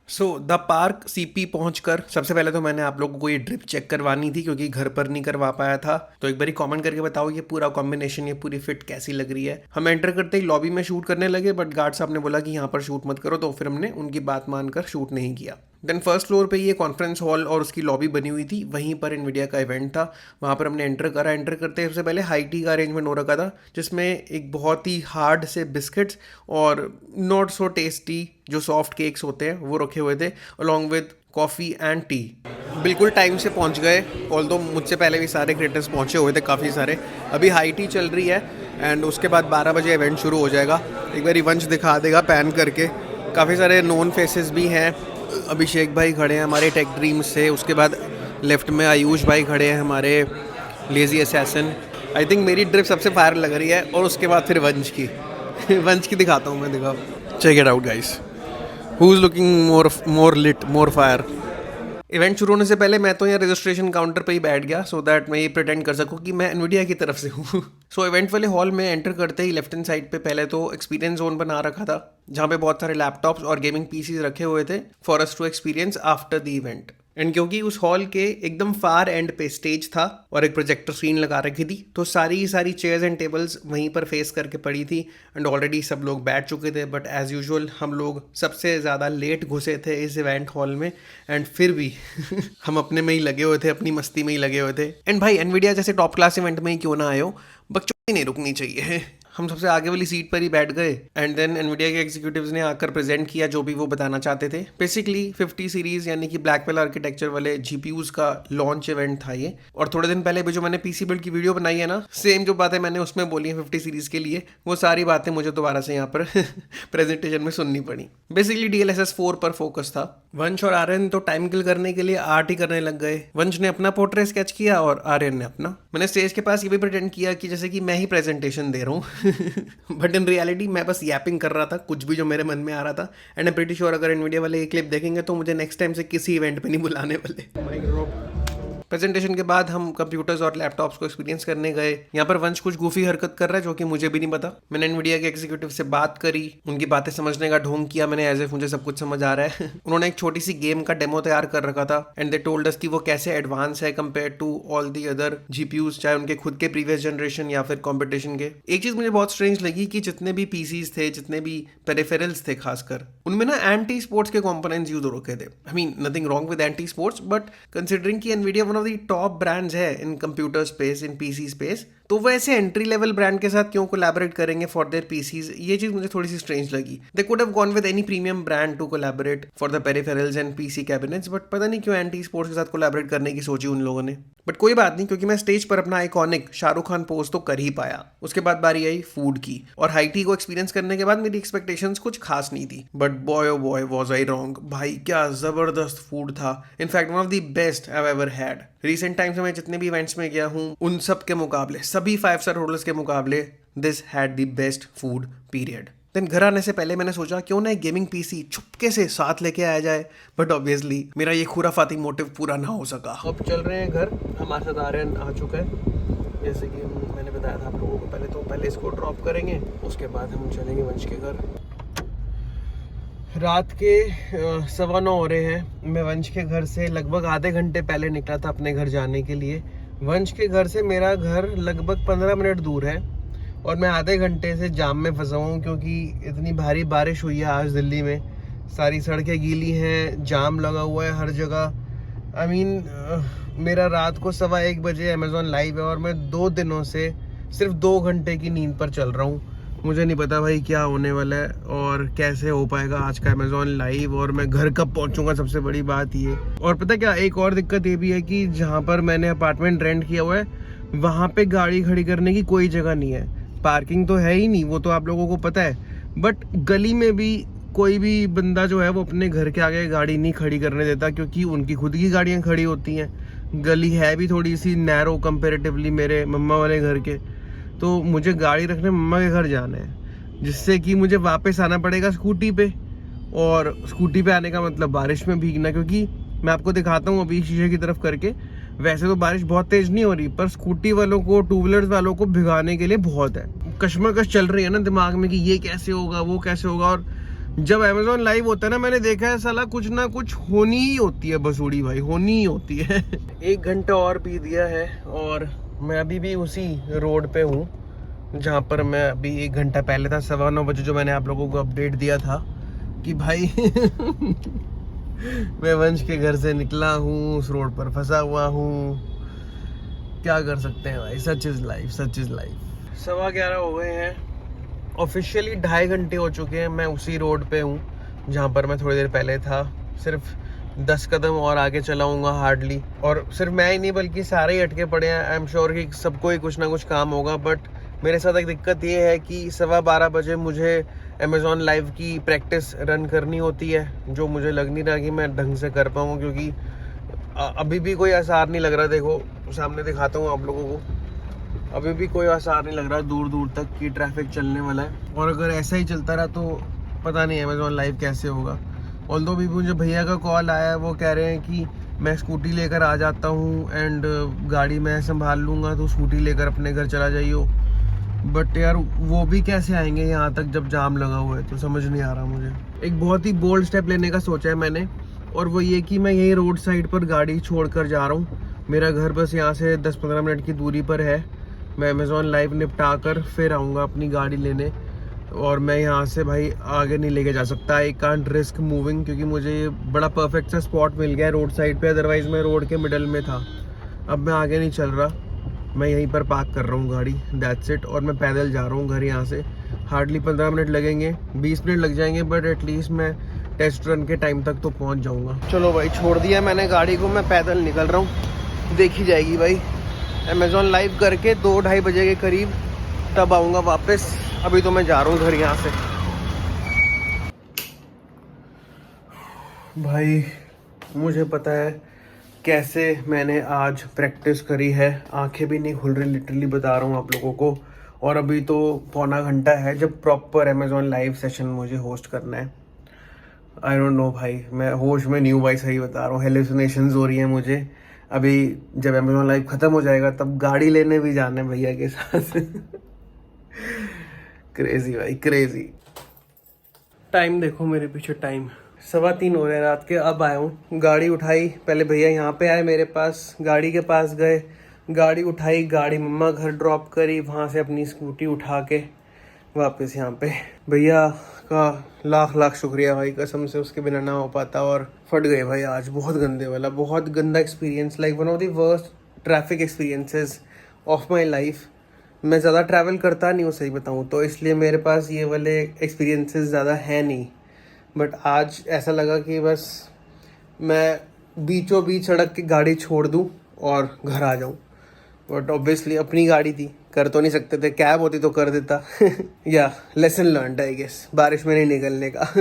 So the park CP पहुंचकर सबसे पहले तो मैंने आप लोगों को ये ड्रिप चेक करवानी थी क्योंकि घर पर नहीं करवा पाया था। तो एक बार कमेंट करके बताओ ये पूरा कॉम्बिनेशन, ये पूरी फिट कैसी लग रही है। हम एंटर करते ही लॉबी में शूट करने लगे, बट गार्ड साहब ने बोला कि यहाँ पर शूट मत करो, तो फिर हमने उनकी बात मानकर शूट नहीं किया। देन फर्स्ट फ्लोर पे ये कॉन्फ्रेंस हॉल और उसकी लॉबी बनी हुई थी, वहीं पर इनविडिया का इवेंट था। वहाँ पर हमने एंटर करा। एंटर करते सबसे पहले हाई टी का अरेंजमेंट हो रखा था, जिसमें एक बहुत ही हार्ड से बिस्किट्स और नॉट सो टेस्टी जो सॉफ्ट केक्स होते हैं वो रखे हुए थे, along with coffee and T. बिल्कुल टाइम से पहुंच गए, ऑल्दो मुझसे पहले भी सारे क्रिएटर्स पहुंचे हुए थे काफ़ी सारे। अभी हाई टी चल रही है एंड उसके बाद 12 बजे इवेंट शुरू हो जाएगा। एक बार वंश दिखा देगा पैन करके। काफ़ी सारे नोन फेसेस भी हैं। अभिषेक भाई खड़े हैं हमारे टेक ड्रीम्स से, उसके बाद लेफ्ट में आयुष भाई खड़े हैं हमारे लेजी असैसिन। आई थिंक मेरी ड्रिप सबसे फायर लग रही है, और उसके बाद फिर वंश की वंश की दिखाता हूँ मैं, दिखाओ। Check it out guys, who is looking more lit, more fire. Event शुरू होने से पहले मैं तो यहाँ रजिस्ट्रेशन काउंटर पे ही बैठ गया, सो दैट मैं ये प्रिटेंड कर सकूँ कि मैं एनवीडिया की तरफ से हूँ। सो इवेंट वाले हॉल में एंटर करते ही लेफ्ट हैंड साइड पे पहले तो एक्सपीरियंस जोन बना रखा था, जहाँ पे बहुत सारे लैपटॉप्स और गेमिंग पीसीज रखे हुए थे for us to experience after the event. And क्योंकि उस हॉल के एकदम फार एंड पे स्टेज था और एक प्रोजेक्टर स्क्रीन लगा रखी थी, तो सारी चेयर्स एंड टेबल्स वहीं पर फेस करके पड़ी थी। एंड ऑलरेडी सब लोग बैठ चुके थे, बट एज यूजुअल हम लोग सबसे ज़्यादा लेट घुसे थे इस इवेंट हॉल में। एंड फिर भी हम अपने में ही लगे हुए थे, अपनी मस्ती में ही लगे हुए थे। एंड भाई एनवीडिया जैसे टॉप क्लास इवेंट में ही क्यों ना आए हो, बकचोदी नहीं रुकनी चाहिए। हम सबसे आगे वाली सीट पर ही बैठ गए एंड देन एनवीडिया के एग्जीक्यूटिव्स ने आकर प्रेजेंट किया जो भी वो बताना चाहते थे। बेसिकली 50 सीरीज यानी कि ब्लैकपेल आर्किटेक्चर वाले जीपीयूज का लॉन्च इवेंट था ये। और थोड़े दिन पहले भी जो मैंने पीसी बिल्ड की वीडियो बनाई है ना, सेम जो बातें मैंने उसमें बोली हैं 50 सीरीज के लिए, वो सारी बातें मुझे दोबारा से यहाँ पर प्रेजेंटेशन में सुननी पड़ी। बेसिकली DLSS 4 पर फोकस था। वंश और आर्यन तो टाइम किल करने के लिए आर्ट ही करने लग गए। वंश ने अपना पोर्ट्रेट स्केच किया और आर्यन ने अपना। मैंने स्टेज के पास ये भी प्रिटेंड किया कि जैसे कि मैं ही प्रेजेंटेशन दे रहा हूँ बट इन रियलिटी मैं बस यैपिंग कर रहा था, कुछ भी जो मेरे मन में आ रहा था। एंड आई प्रीटी श्योर अगर इनवीडिया वाले ये क्लिप देखेंगे तो मुझे नेक्स्ट टाइम से किसी इवेंट पे नहीं बुलाने वाले। प्रेजेंटेशन के बाद हम कंप्यूटर्स और लैपटॉप्स को एक्सपीरियंस करने गए। यहाँ पर वंश कुछ गूफी हरकत कर रहा है जो कि मुझे भी नहीं पता। मैंने एनवीडिया के एग्जीक्यूटिव से बात करी, उनकी बातें समझने का ढोंग किया मैंने, एज इफ मुझे सब कुछ समझ आ रहा है। उन्होंने एक छोटी सी गेम का डेमो तैयार कर रखा था एंड दे टोल्ड अस कि वो कैसे एडवांस है compare to all the other GPUs, चाहे उनके खुद के प्रीवियस जनरेशन या फिर कॉम्पिटिशन के। एक चीज मुझे बहुत स्ट्रेंज लगी कि जितने भी पीसीज थे, जितने भी पेरिफेरल्स थे खासकर, उनमें ना एंटी स्पोर्ट्स के कंपोनेंट्स यूज हो रखे थे। I mean nothing wrong with anti sports, but considering कि Nvidia one of the top brands है in computer space, in PC space, तो वो ऐसे एंट्री लेवल ब्रांड के साथ क्यों कोलैबोरेट करेंगे फॉर देयर पीसीज, ये चीज मुझे थोड़ी सी स्ट्रेंज लगी। They could have gone with any premium brand to collaborate for the peripherals and PC cabinets, but पता नहीं क्यों एंटी स्पोर्ट्स के साथ कोलैबोरेट करने की सोची उन लोगों ने। बट कोई बात नहीं, क्योंकि मैं स्टेज पर अपना आइकॉनिक शाहरुख खान पोज तो कर ही पाया। उसके बाद बारी आई फूड की, और हाई टी को एक्सपीरियंस करने के बाद मेरी एक्सपेक्टेशंस कुछ खास नहीं थी, but boy oh boy was I wrong. भाई क्या जबरदस्त फूड था, in fact one of the best I have ever had. Recent times में मैं जितने भी इवेंट्स में गया हूँ उन सब के मुकाबले, सभी 5 स्टार होटल्स के मुकाबले, this had the best food period. Then घर आने से पहले मैंने सोचा क्यों ना एक गेमिंग पीसी चुपके से साथ लेके आया जाए, बट ऑब्वियसली मेरा ये खुराफाती मोटिव पूरा ना हो सका। अब चल रहे हैं घर, हमारे साथ आर्यन आ चुका है, जैसे कि मैंने बताया था आप लोगों को पहले इसको ड्रॉप करेंगे, उसके बाद हम चलेंगे वंश के घर। रात के 9:15 हो रहे हैं। मैं वंश के घर से लगभग आधे घंटे पहले निकला था अपने घर जाने के लिए। वंश के घर से मेरा घर लगभग 15 मिनट दूर है और मैं आधे घंटे से जाम में फंसा हूँ, क्योंकि इतनी भारी बारिश हुई है आज दिल्ली में। सारी सड़कें गीली हैं, जाम लगा हुआ है हर जगह। आई मीन मेरा रात को 1:15 बजे अमेज़ॉन लाइव है और मैं 2 दिनों से सिर्फ 2 घंटे की नींद पर चल रहा हूँ। मुझे नहीं पता भाई क्या होने वाला है और कैसे हो पाएगा आज का अमेज़ॉन लाइव, और मैं घर कब पहुंचूंगा, सबसे बड़ी बात ये। और पता क्या, एक और दिक्कत ये भी है कि जहाँ पर मैंने अपार्टमेंट रेंट किया हुआ है वहाँ पे गाड़ी खड़ी करने की कोई जगह नहीं है। पार्किंग तो है ही नहीं, वो तो आप लोगों को पता है, बट गली में भी कोई भी बंदा जो है वो अपने घर के आगे गाड़ी नहीं खड़ी करने देता, क्योंकि उनकी खुद की गाड़ियाँ खड़ी होती हैं। गली है भी थोड़ी सी नैरो कंपेरेटिवली मेरे मम्मा वाले घर के, तो मुझे गाड़ी रखने मम्मा के घर जाना है, जिससे कि मुझे वापस आना पड़ेगा स्कूटी पे, और स्कूटी पे आने का मतलब बारिश में भीगना। क्योंकि मैं आपको दिखाता हूँ अभी शीशे की तरफ करके, वैसे तो बारिश बहुत तेज नहीं हो रही, पर स्कूटी वालों को, 2 व्हीलर्स वालों को भिगाने के लिए बहुत है। कश्मकश चल रही है ना दिमाग में कि ये कैसे होगा, वो कैसे होगा, और जब अमेजोन लाइव होता है ना, मैंने देखा है साला कुछ ना कुछ होनी ही होती है बसूड़ी भाई, होनी ही होती है। 1 घंटा और पी दिया है और मैं अभी भी उसी रोड पे हूँ जहाँ पर मैं अभी 1 घंटा पहले था, 9:15 बजे, जो मैंने आप लोगों को अपडेट दिया था कि भाई मैं वंश के घर से निकला हूँ, उस रोड पर फंसा हुआ हूँ। क्या कर सकते हैं भाई, such is life, such is life. 11:15 हो गए हैं, ऑफिशियली 2.5 घंटे हो चुके हैं मैं उसी रोड पे हूँ जहाँ पर मैं थोड़ी देर पहले था। सिर्फ 10 कदम और आगे चलाऊंगा हार्डली, और सिर्फ मैं ही नहीं बल्कि सारे ही अटके पड़े हैं। आई एम श्योर कि सबको ही कुछ ना कुछ काम होगा, बट मेरे साथ एक दिक्कत ये है कि 12:15 बजे मुझे अमेज़ॉन लाइव की प्रैक्टिस रन करनी होती है, जो मुझे लग नहीं रहा कि मैं ढंग से कर पाऊँ, क्योंकि अभी भी कोई आसार नहीं लग रहा। देखो सामने दिखाता हूँ आप लोगों को, अभी भी कोई आसार नहीं लग रहा दूर दूर तक कि ट्रैफिक चलने वाला है। और अगर ऐसा ही चलता रहा तो पता नहीं अमेज़ॉन लाइव कैसे होगा। ऑल्दो भी मुझे भैया का कॉल आया है, वो कह रहे हैं कि मैं स्कूटी लेकर आ जाता हूँ एंड गाड़ी मैं संभाल लूँगा, तो स्कूटी लेकर अपने घर चला जाइयो। बट यार वो भी कैसे आएंगे यहाँ तक जब जाम लगा हुआ है, तो समझ नहीं आ रहा मुझे। एक बहुत ही बोल्ड स्टेप लेने का सोचा है मैंने, और वो ये कि मैं यही रोड साइड पर गाड़ी छोड़ कर जा रहा हूँ। मेरा घर बस यहाँ से 10-15 मिनट की दूरी पर है। मैं अमेज़ॉन लाइव निपटा कर फिर आऊँगा अपनी गाड़ी लेने, और मैं यहाँ से भाई आगे नहीं लेके जा सकता। आई कांट रिस्क मूविंग, क्योंकि मुझे ये बड़ा परफेक्ट सा स्पॉट मिल गया है रोड साइड पे, अदरवाइज़ मैं रोड के मिडल में था। अब मैं आगे नहीं चल रहा, मैं यहीं पर पार्क कर रहा हूँ गाड़ी, दैट्स इट। और मैं पैदल जा रहा हूँ घर यहाँ से। हार्डली 15 मिनट लगेंगे, 20 मिनट लग जाएंगे, बट एटलीस्ट मैं टेस्ट रन के टाइम तक तो पहुँच जाऊँगा। चलो भाई, छोड़ दिया मैंने गाड़ी को, मैं पैदल निकल रहा हूँ। देखी जाएगी भाई, अमेज़ॉन लाइव करके 2-2:30 बजे के करीब तब आऊँगा वापस। अभी तो मैं जा रहा हूँ घर यहाँ से। भाई मुझे पता है कैसे मैंने आज प्रैक्टिस करी है, आंखें भी नहीं खुल रही, लिटरली बता रहा हूँ आप लोगों को। और अभी तो पौना घंटा है जब प्रॉपर अमेज़ॉन लाइव सेशन मुझे होस्ट करना है। आई डोंट नो भाई, मैं होश में नहीं हूँ भाई, सही बता रहा हूँ। हेलुसिनेशंस हो रही हैं मुझे। अभी जब अमेज़ॉन लाइव ख़त्म हो जाएगा तब गाड़ी लेने भी जाना है भैया के साथ। क्रेजी भाई, क्रेजी। टाइम देखो मेरे पीछे, टाइम 3:15 हो रहे हैं रात के। अब आया हूँ, गाड़ी उठाई, पहले भैया यहाँ पे आए मेरे पास, गाड़ी के पास गए, गाड़ी उठाई, गाड़ी मम्मा घर ड्रॉप करी, वहाँ से अपनी स्कूटी उठा के वापस यहाँ पे। भैया का लाख लाख शुक्रिया भाई, कसम से उसके बिना ना हो पाता। और फट गए भाई आज, बहुत गंदे वाला, बहुत गंदा experience, like one of the worst traffic experiences of my life. मैं ज़्यादा ट्रैवल करता नहीं हूँ सही बताऊँ तो, इसलिए मेरे पास ये वाले एक्सपीरियंसेस ज़्यादा है नहीं। बट आज ऐसा लगा कि बस मैं बीचों बीच सड़क की गाड़ी छोड़ दूँ और घर आ जाऊँ। बट ऑब्वियसली अपनी गाड़ी थी, कर तो नहीं सकते थे, कैब होती तो कर देता। या लेसन लर्नड आई गेस, बारिश में नहीं निकलने का।